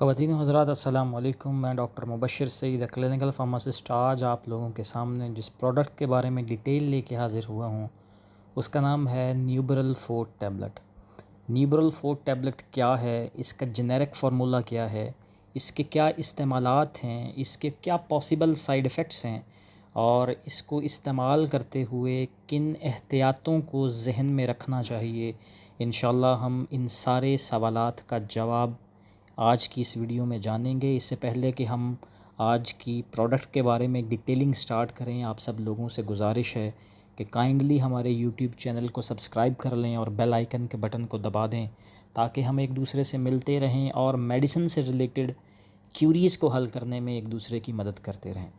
ख़वातीन व हज़रात अस्सलाम वालेकुम। मैं doctor Mubashshir Saeed clinical pharmacist आज आप लोगों के सामने जिस प्रोडक्ट के बारे में डिटेल लेके हाज़िर हुआ हूँ उसका नाम है न्यूबरल फोर्ट टैबलेट। न्यूबरल फोर्ट टैबलेट क्या है, इसका जेनेरिक फार्मूला क्या है, इसके क्या इस्तेमालात हैं, इसके क्या पॉसिबल साइड इफ़ेक्ट्स हैं और इसको इस्तेमाल करते हुए किन एहतियातों को ज़हन में रखना चाहिए। इंशाअल्लाह हम इन सारे सवालात का जवाब आज की इस वीडियो में जानेंगे। इससे पहले कि हम आज की प्रोडक्ट के बारे में डिटेलिंग स्टार्ट करें, आप सब लोगों से गुजारिश है कि काइंडली हमारे यूट्यूब चैनल को सब्सक्राइब कर लें और बेल आइकन के बटन को दबा दें ताकि हम एक दूसरे से मिलते रहें और मेडिसिन से रिलेटेड क्यूरीज़ को हल करने में एक दूसरे की मदद करते रहें।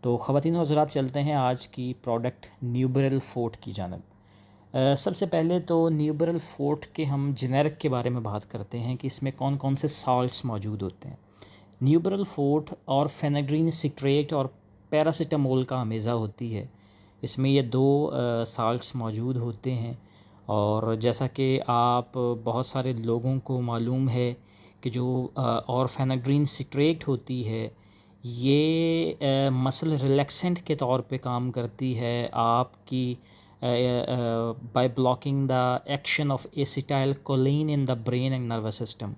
तो ख़वातीन और हज़रात चलते हैं आज की प्रोडक्ट न्यूबरल फोर्ट की जानब। सबसे पहले तो न्यूबरल फोर्ट के हम जेनेरिक के बारे में बात करते हैं कि इसमें कौन कौन से साल्ट्स मौजूद होते हैं। न्यूबरल फोर्ट और फेनेड्रीन सिट्रेट और पैरासीटामोल का अमेज़ा होती है। इसमें ये दो साल्ट्स मौजूद होते हैं और जैसा कि आप बहुत सारे लोगों को मालूम है कि जो और फेनेड्रीन सिट्रेट होती है ये मसल रिलैक्सेंट के तौर पे काम करती है आपकी by blocking the action of acetylcholine in the brain and nervous system।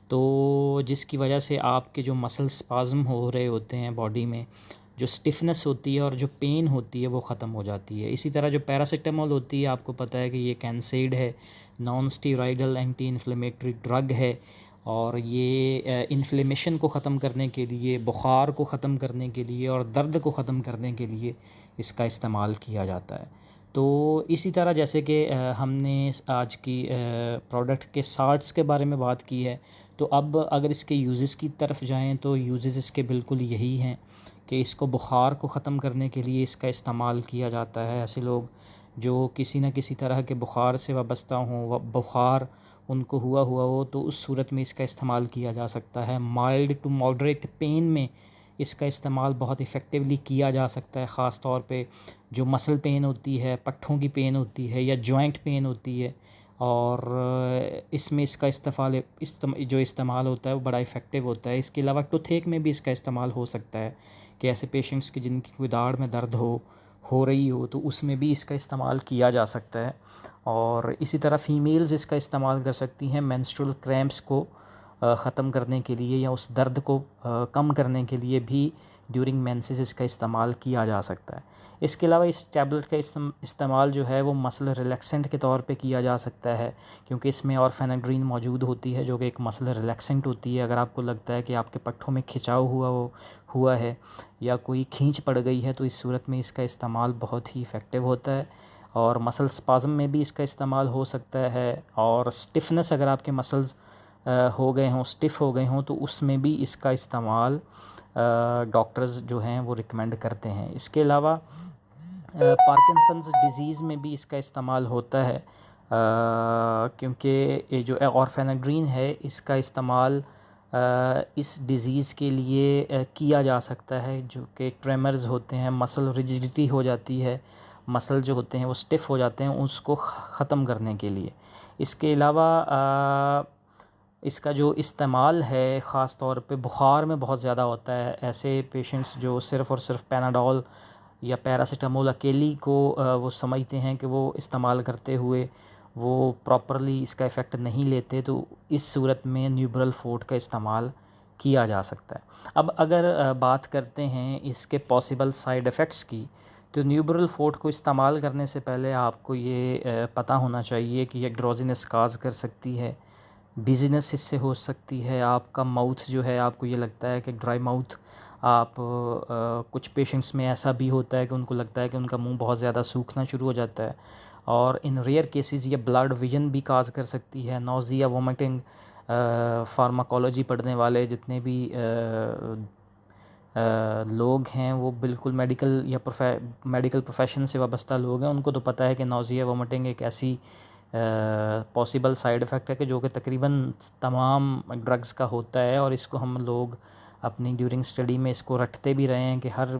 तो जिसकी वजह से आपके जो मसल स्पाज़म हो रहे होते हैं बॉडी में, जो स्टिफनेस होती है और जो पेन होती है वो ख़त्म हो जाती है। इसी तरह जो पैरासीटामोल होती है, आपको पता है कि ये कैंसेड है, non steroidal anti inflammatory drug है और ये इन्फ्लेमेशन को ख़त्म करने के लिए, बुखार को ख़त्म करने के लिए और दर्द को ख़त्म करने के लिए इसका इस्तेमाल किया जाता है। तो इसी तरह जैसे कि हमने आज की प्रोडक्ट के साल्ट्स के बारे में बात की है, तो अब अगर इसके यूज़ेस की तरफ जाएं तो यूज़ेस इसके बिल्कुल यही हैं कि इसको बुखार को ख़त्म करने के लिए इसका इस्तेमाल किया जाता है। ऐसे लोग जो किसी न किसी तरह के बुखार से वाबस्ता हों, बुखार उनको हुआ हो, तो उस सूरत में इसका इस्तेमाल किया जा सकता है। माइल्ड टू मॉडरेट पेन में इसका इस्तेमाल बहुत इफ़ेक्टिवली किया जा सकता है। ख़ास तौर पे जो मसल पेन होती है, पट्ठों की पेन होती है या जॉइंट पेन होती है, और इसमें इसका जो इस्तेमाल होता है वो बड़ा इफ़ेक्टिव होता है। इसके अलावा टूथेक में भी इसका इस्तेमाल हो सकता है कि ऐसे पेशेंट्स की जिनकी कोई दाढ़ में दर्द हो रही हो तो उसमें भी इसका इस्तेमाल किया जा सकता है। और इसी तरह फ़ीमेल्स इसका इस्तेमाल कर सकती हैं मेंस्ट्रुअल क्रैम्प्स को ख़त्म करने के लिए या उस दर्द को कम करने के लिए भी ड्यूरिंग मेंसेस इसका इस्तेमाल किया जा सकता है। इसके अलावा इस टैबलेट का इस्तेमाल जो है वो मसल रिलैक्सेंट के तौर पे किया जा सकता है, क्योंकि इसमें और फेनेड्रीन मौजूद होती है जो कि एक मसल रिलैक्सेंट होती है। अगर आपको लगता है कि आपके पट्ठों में खिंचाव हुआ है या कोई खींच पड़ गई है तो इस सूरत में इसका इस्तेमाल बहुत ही इफ़ेक्टिव होता है। और मसल स्पाज़म में भी इसका इस्तेमाल हो सकता है, और स्टिफनेस अगर आपके मसल्स हो गए हों, स्टिफ़ हो गए हों, तो उसमें भी इसका इस्तेमाल डॉक्टर्स जो हैं वो रिकमेंड करते हैं। इसके अलावा पार्किंसंस डिज़ीज़ में भी इसका इस्तेमाल होता है, क्योंकि ये जो ऑरफेनेड्रीन है इसका इस्तेमाल इस डिज़ीज़ के लिए किया जा सकता है, जो कि ट्रेमर्स होते हैं, मसल रिजिडिटी हो जाती है, मसल जो होते हैं वो स्टिफ़ हो जाते हैं, उसको ख़त्म करने के लिए। इसके अलावा इसका जो इस्तेमाल है ख़ास तौर पे बुखार में बहुत ज़्यादा होता है। ऐसे पेशेंट्स जो सिर्फ़ और सिर्फ पैनाडोल या पैरासीटामोल अकेली को वो समझते हैं कि वो इस्तेमाल करते हुए वो प्रॉपरली इसका इफ़ेक्ट नहीं लेते, तो इस सूरत में न्यूबरल फोर्ट का इस्तेमाल किया जा सकता है। अब अगर बात करते हैं इसके पॉसिबल साइड इफ़ेक्ट्स की, तो न्यूबरल फोर्ट को इस्तेमाल करने से पहले आपको ये पता होना चाहिए कि ये ड्रोज़िनेस काज़ कर सकती है, डिज़ीनेस इससे हो सकती है, आपका माउथ जो है आपको ये लगता है कि ड्राई माउथ, आप कुछ पेशेंट्स में ऐसा भी होता है कि उनको लगता है कि उनका मुंह बहुत ज़्यादा सूखना शुरू हो जाता है, और इन रेयर केसेस ये ब्लड विजन भी काज कर सकती है, नौज़िया, वोमिटिंग। फार्माकोलॉजी पढ़ने वाले जितने भी लोग हैं वो बिल्कुल मेडिकल प्रोफेशन से वाबस्ता लोग हैं, उनको तो पता है कि नौज़िया, वोमिटिंग एक ऐसी पॉसिबल साइड इफ़ेक्ट है कि जो कि तकरीबन तमाम ड्रग्स का होता है, और इसको हम लोग अपनी ड्यूरिंग स्टडी में इसको रटते भी रहे हैं कि हर